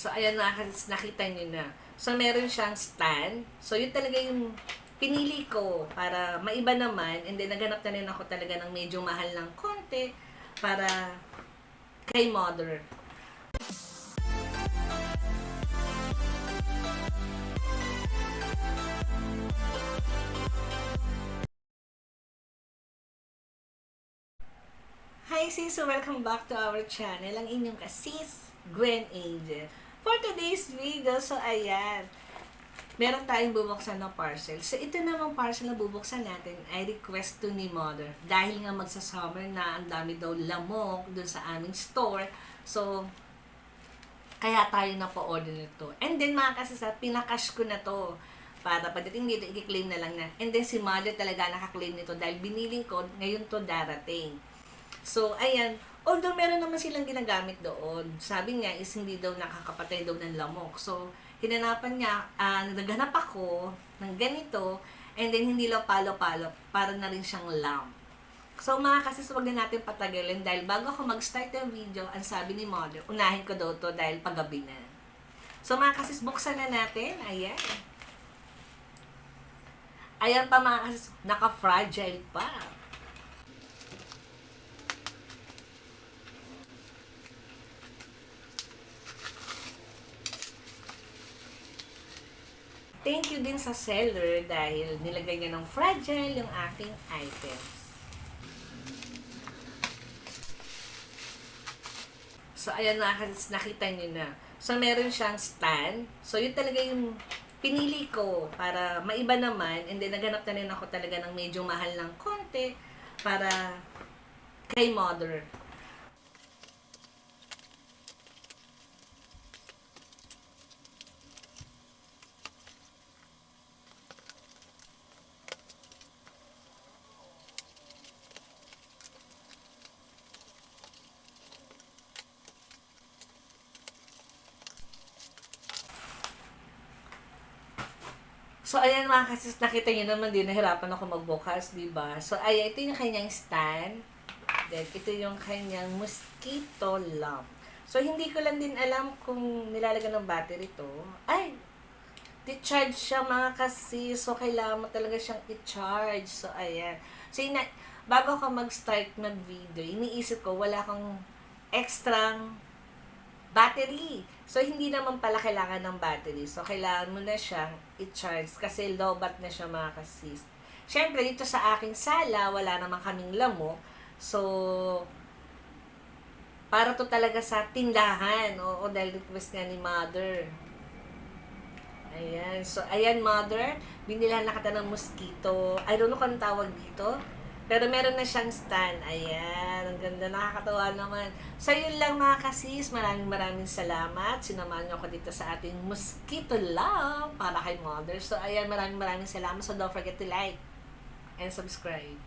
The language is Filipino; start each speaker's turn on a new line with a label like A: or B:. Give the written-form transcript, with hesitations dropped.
A: So, ayan, nakita nyo na. So, meron siyang stand. So, yun talaga yung pinili ko para maiba naman. And then, naghanap na rin ako talaga ng medyo mahal ng konti para kay mother. Hi sis! So welcome back to our channel. Ang inyong kasis, Gwen Angel. For today's video, so ayan, meron tayong bubuksan ng parcel. So ito namang parcel na bubuksan natin ay request to ni mother. Dahil nga magsa-summer na, ang dami daw lamok dun sa aming store. So, kaya tayo na po-order nito. And then mga kasisa, pinakash ko na to. Para pagdating dito, i-claim na lang na. And then si mother talaga nakaklaim nito dahil biniling ko, ngayon to darating. So, ayan. Although meron naman silang ginagamit doon. Sabi niya is hindi daw nakakapatay daw ng lamok. So, hinanapan niya, naghanap ako ng ganito, and then hindi lang palo-palo, para na rin siyang lamp. So, mga kasis, huwag na natin patagalin dahil bago ako mag-start ng video, ang sabi ni mother, unahin ko daw to dahil paggabi na. So, mga kasis, buksan na natin. Ayan. Ayan pa mga kasis, naka-fragile pa. Thank you din sa seller dahil nilagay niya ng fragile yung aking items. So, ayan nakita niyo na. So, meron siyang stand. So, yun talaga yung pinili ko para maiba naman. And then, naghanap na rin ako talaga ng medyo mahal ng konti para kay mother. So, ayan mga kasis, nakita nyo naman din, nahirapan ako magbukas, diba? So, ayan, ito yung kanyang stand. Then, ito yung kanyang mosquito lamp. So, hindi ko lang din alam kung nilalagyan ng battery to. Ay! Di-charge siya mga kasis. So, kailangan mo talaga siyang i-charge. So, ayan. So, bago ako mag-start mag-video, iniisip ko, wala kang extrang battery. So, hindi naman pala kailangan ng battery. So, kailangan mo na siyang i-charge kasi low-bat na siya mga kasis. Siyempre, dito sa aking sala, wala naman kaming lamok. So, para to talaga sa tindahan. Oo, dahil request nga ni mother. Ayan. So, ayan mother. Binilan na kita ng mosquito. I don't know kung tawag dito. Pero meron na siyang stand. Ayan. Ang ganda. Nakakatawa naman. So, yun lang mga kasis. Maraming salamat. Sinamahan niyo ako dito sa ating mosquito lamp para kay mother. So, ayan. Maraming salamat. So, don't forget to like and subscribe.